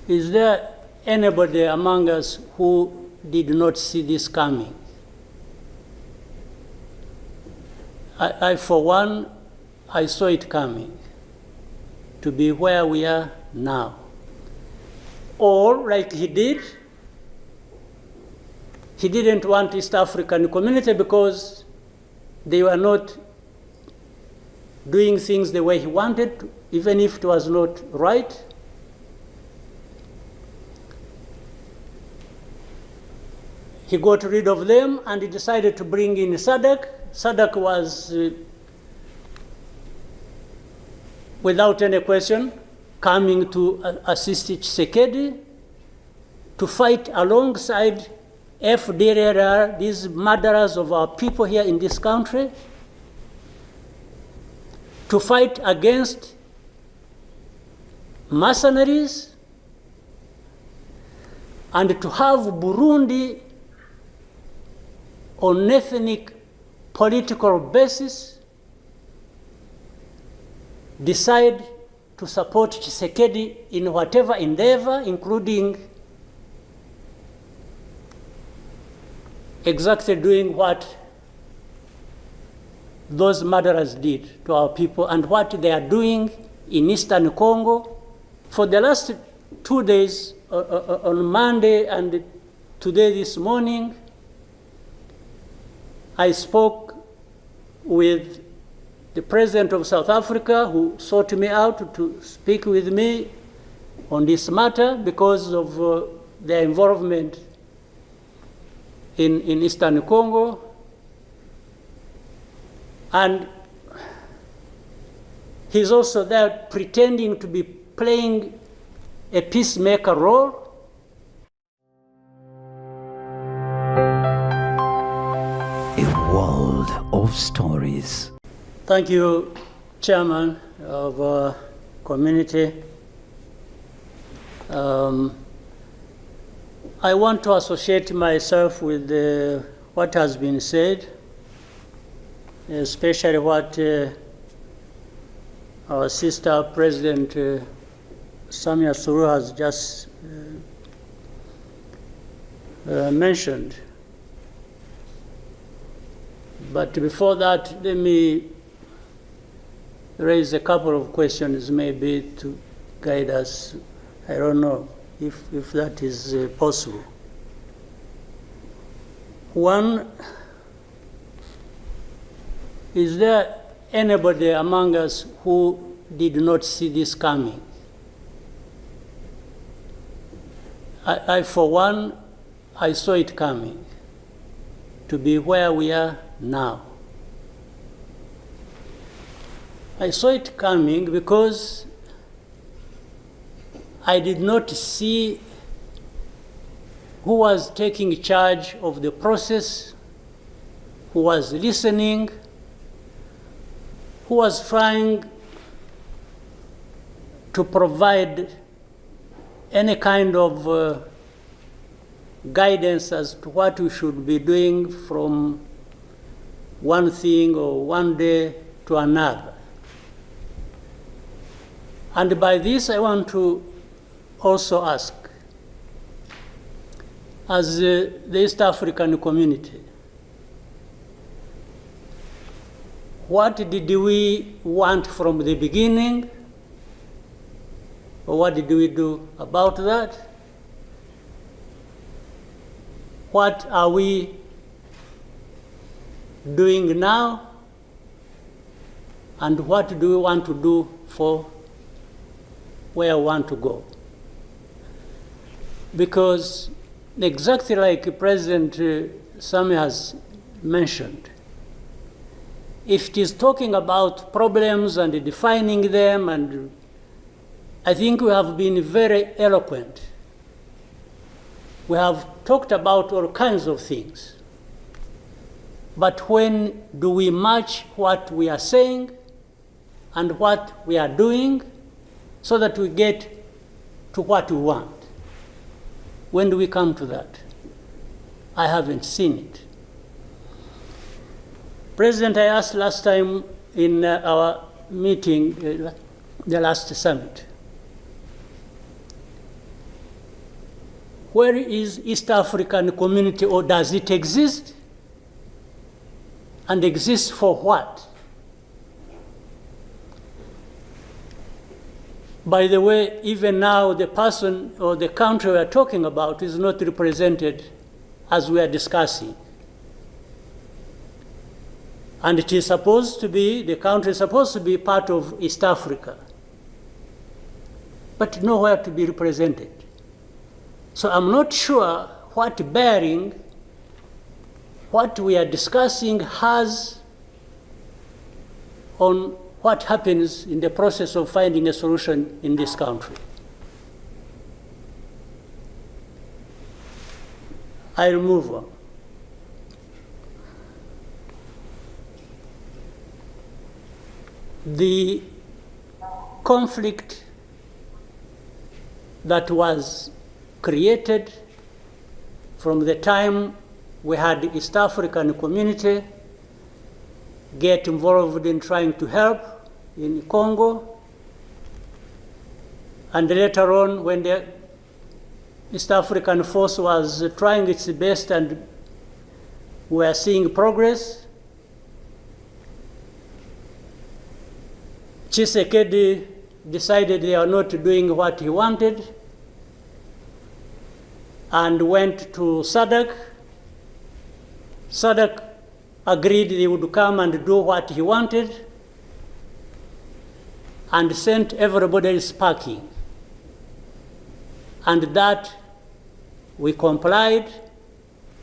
Is there anybody among us who did not see this coming? I for one, I saw it coming to be where we are now. Or, like he did, he didn't want East African community because they were not doing things the way he wanted, even if it was not right. He got rid of them and he decided to bring in SADC. SADC was, without any question, coming to assist Tshisekedi to fight alongside FDLR, these murderers of our people here in this country, to fight against mercenaries, and to have Burundi on ethnic political basis decide to support Tshisekedi in whatever endeavor, including exactly doing what those murderers did to our people and what they are doing in Eastern Congo. For the last 2 days, on Monday and today this morning, I spoke with the President of South Africa, who sought me out to speak with me on this matter because of their involvement in Eastern Congo. And he's also there pretending to be playing a peacemaker role. A world of stories. Thank you, Chairman of our community. I want to associate myself with what has been said, especially what our sister President Samia Suluhu has just mentioned. But before that, let me raise a couple of questions maybe to guide us. I don't know if that is possible. One, is there anybody among us who did not see this coming? I for one, I saw it coming to be where we are now. I saw it coming because I did not see who was taking charge of the process, who was listening, who was trying to provide any kind of guidance as to what we should be doing from one thing or one day to another. And by this, I want to also ask, as the East African community, what did we want from the beginning? Or what did we do about that? What are we doing now? And what do we want to do for where we want to go? Because exactly like President Sami has mentioned, if it is talking about problems and defining them, and I think we have been very eloquent. We have talked about all kinds of things. But when do we match what we are saying and what we are doing so that we get to what we want? When do we come to that? I haven't seen it. President, I asked last time in our meeting, the last summit, where is East African community, or does it exist? And exist for what? By the way, even now the person or the country we are talking about is not represented as we are discussing. And it is supposed to be, the country is supposed to be part of East Africa, but nowhere to be represented. So I'm not sure what bearing what we are discussing has on what happens in the process of finding a solution in this country. I'll move on. The conflict that was created from the time we had the East African community get involved in trying to help in Congo, and later on when the East African force was trying its best and we are seeing progress, Tshisekedi decided they are not doing what he wanted and went to SADC. SADC agreed they would come and do what he wanted and sent everybody packing. And that we complied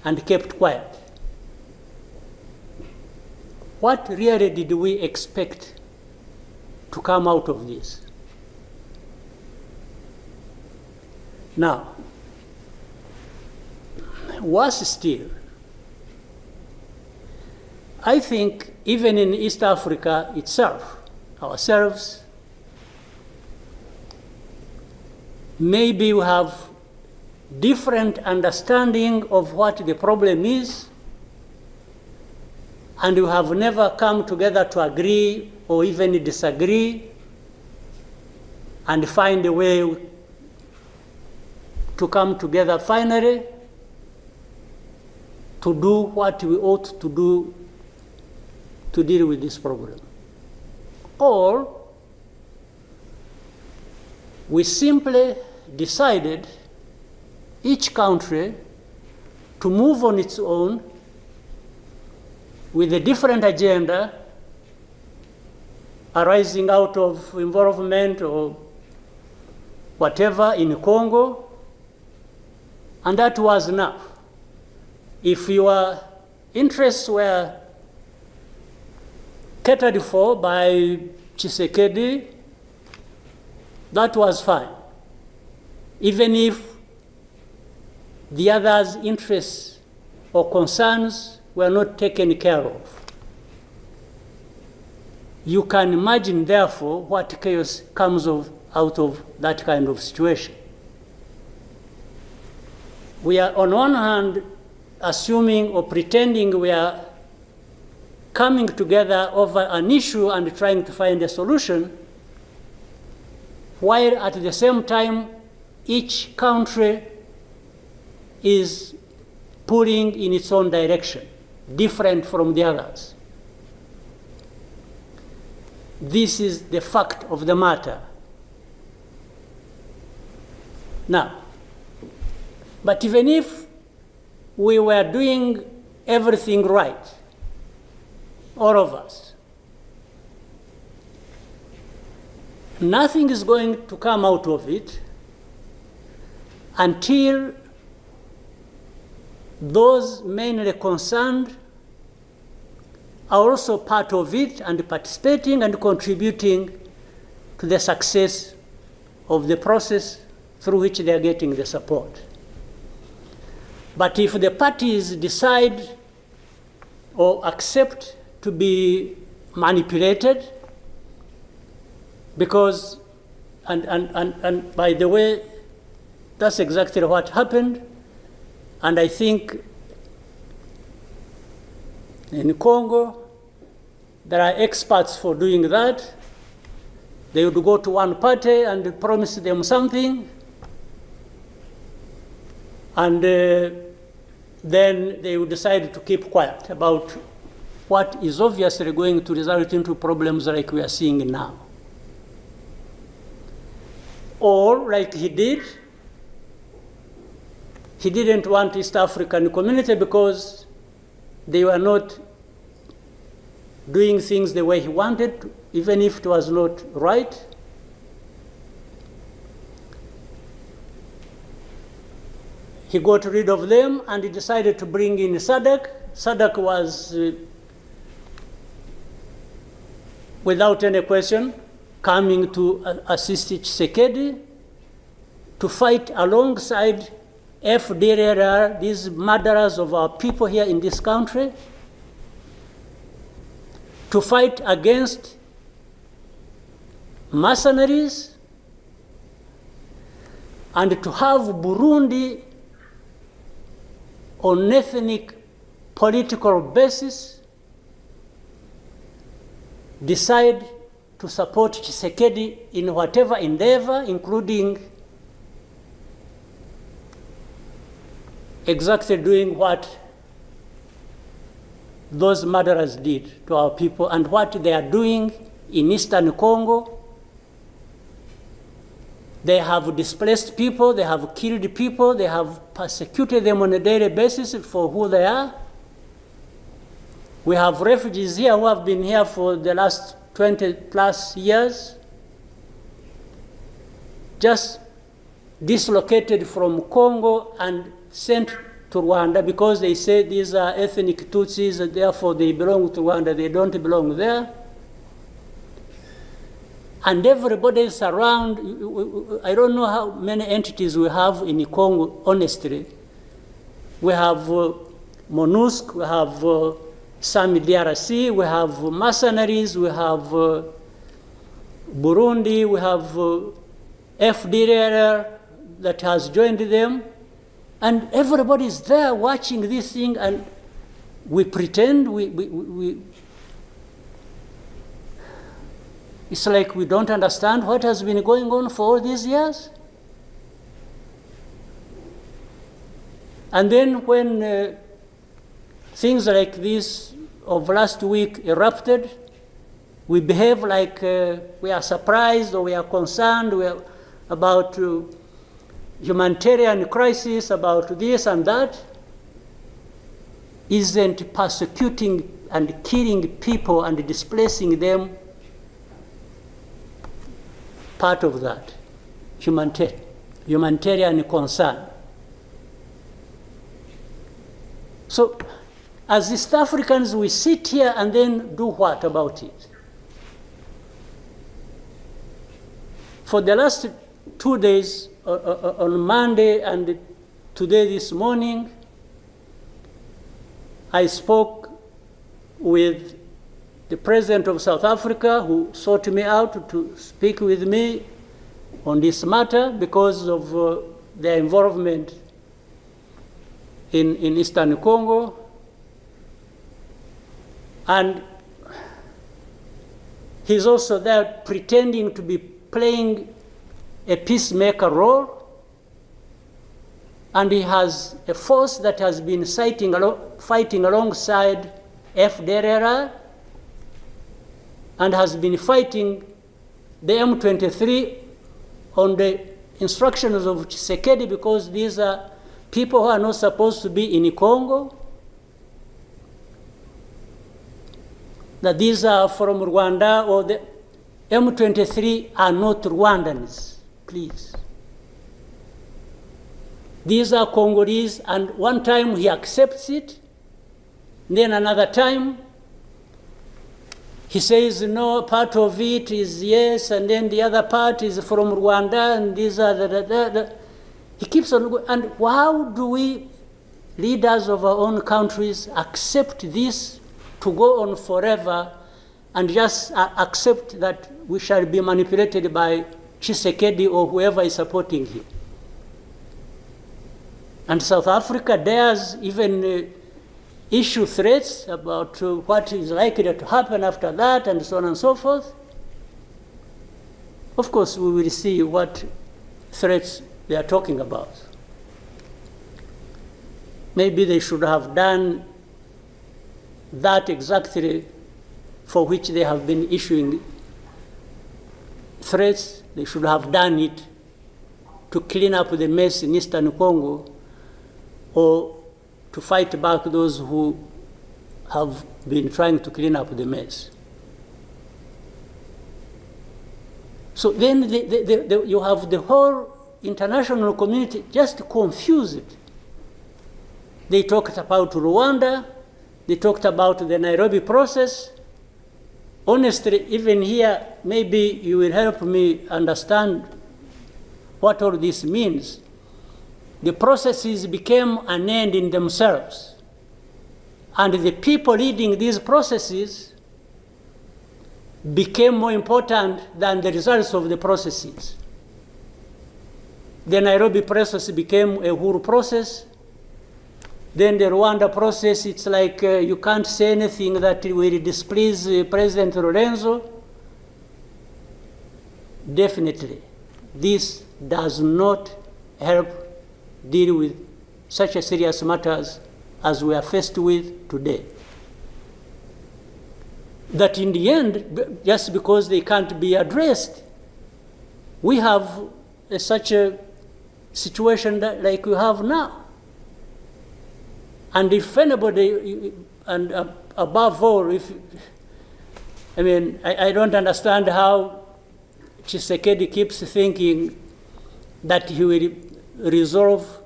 and kept quiet. What really did we expect to come out of this? Now, worse still, I think even in East Africa itself, ourselves, maybe we have different understanding of what the problem is, and we have never come together to agree or even disagree and find a way to come together finally to do what we ought to do to deal with this problem. Or we simply decided, each country, to move on its own with a different agenda arising out of involvement or whatever in Congo, and that was enough. If your interests were catered for by Tshisekedi, that was fine, even if the others' interests or concerns were not taken care of. You can imagine, therefore, what chaos comes out of that kind of situation. We are, on one hand, assuming or pretending we are coming together over an issue and trying to find a solution, while at the same time, each country is pulling in its own direction, different from the others. This is the fact of the matter. Now, but even if we were doing everything right, all of us, nothing is going to come out of it until those mainly concerned are also part of it and participating and contributing to the success of the process through which they are getting the support. But if the parties decide or accept to be manipulated, because, and by the way, that's exactly what happened, and I think in Congo, there are experts for doing that. They would go to one party and promise them something, And then they would decide to keep quiet about what is obviously going to result into problems like we are seeing now. Or, like he did, he didn't want East African community because they were not doing things the way he wanted, even if it was not right. He got rid of them and he decided to bring in SADC. SADC was, without any question, coming to assist Tshisekedi to fight alongside FDLR, these murderers of our people here in this country, to fight against mercenaries, and to have Burundi on ethnic political basis decide to support Tshisekedi in whatever endeavor, including exactly doing what those murderers did to our people and what they are doing in Eastern Congo. They have displaced people, they have killed people, they have persecuted them on a daily basis for who they are. We have refugees here who have been here for the last 20 plus years, just dislocated from Congo and sent to Rwanda because they say these are ethnic Tutsis and therefore they belong to Rwanda, they don't belong there. And everybody is around. I don't know how many entities we have in Congo, honestly. We have MONUSC, we have SAMI DRC, we have mercenaries, we have Burundi, we have FDLR that has joined them. And everybody is there watching this thing, and we pretend it's like we don't understand what has been going on for all these years. And then when things like this of last week erupted, we behave like we are surprised or we are concerned about humanitarian crisis, about this and that. Isn't persecuting and killing people and displacing them part of that humanitarian concern? So as East Africans, we sit here and then do what about it? For the last 2 days, on Monday and today this morning, I spoke with the President of South Africa, who sought me out to speak with me on this matter because of their involvement in Eastern Congo. And he's also there pretending to be playing a peacemaker role. And he has a force that has been fighting alongside FDLR and has been fighting the M23 on the instructions of Tshisekedi, because these are people who are not supposed to be in Congo, that these are from Rwanda, or the M23 are not Rwandans, please. These are Congolese, and one time he accepts it, then another time he says, no, part of it is yes, and then the other part is from Rwanda, and these are the. He keeps on going. And how do we, leaders of our own countries, accept this to go on forever and just accept that we shall be manipulated by Tshisekedi or whoever is supporting him? And South Africa dares even issue threats about what is likely to happen after that, and so on and so forth. Of course, we will see what threats they are talking about. maybe they should have done that exactly for which they have been issuing threats. They should have done it to clean up the mess in Eastern Congo, or to fight back those who have been trying to clean up the mess. So then you have the whole international community just confused. They talked about Rwanda, they talked about the Nairobi process. Honestly, even here, maybe you will help me understand what all this means. The processes became an end in themselves. And the people leading these processes became more important than the results of the processes. The Nairobi process became a Uhuru process. Then the Rwanda process, it's like you can't say anything that will displease President Lorenzo. Definitely, this does not help deal with such a serious matters as we are faced with today. That in the end, just because they can't be addressed, we have such a situation like we have now. And if anybody, and above all, I don't understand how Tshisekedi keeps thinking that he will resolve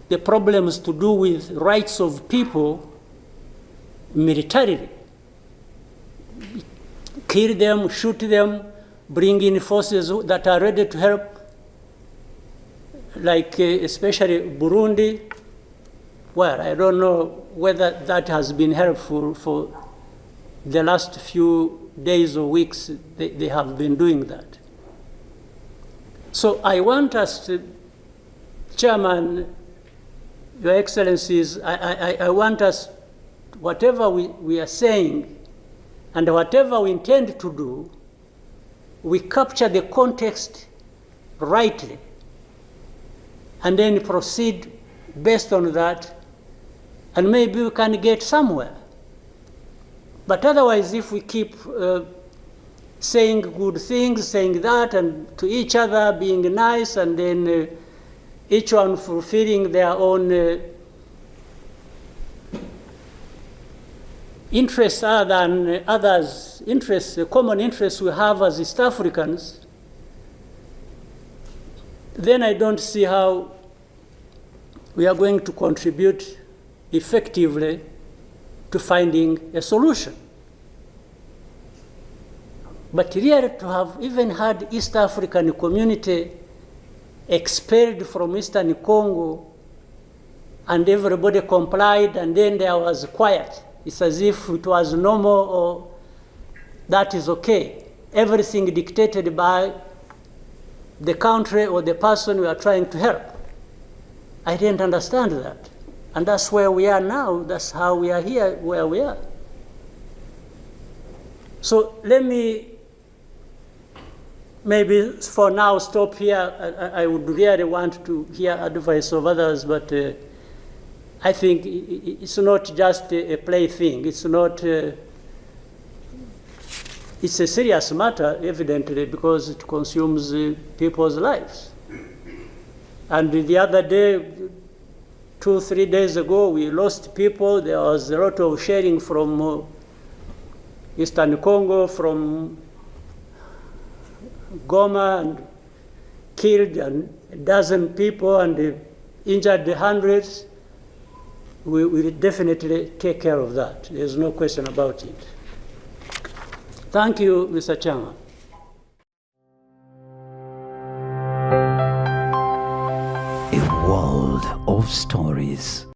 the problems to do with rights of people militarily. Kill them, shoot them, bring in forces that are ready to help, like especially Burundi. Well, I don't know whether that has been helpful for the last few days or weeks. They have been doing that. So I want us to, Chairman, Your Excellencies, I want us, whatever we are saying and whatever we intend to do, we capture the context rightly and then proceed based on that, and maybe we can get somewhere. But otherwise, if we keep saying good things, saying that, and to each other being nice, and then each one fulfilling their own interests other than others' interests, the common interests we have as East Africans, then I don't see how we are going to contribute effectively to finding a solution. But really, to have even had East African community expelled from Eastern Congo and everybody complied and then there was quiet, it's as if it was normal or that is okay. Everything dictated by the country or the person we are trying to help. I didn't understand that. And that's where we are now. That's how we are here, where we are. So let me maybe for now stop here. I would really want to hear advice of others, but I think it's not just a plaything. It's not, it's a serious matter, evidently, because it consumes people's lives. And the other day, 2-3 days ago, we lost people. There was a lot of sharing from Eastern Congo, from Goma, and killed a dozen people and injured hundreds. We will definitely take care of that. There's no question about it. Thank you, Mr. Chairman. A world of stories.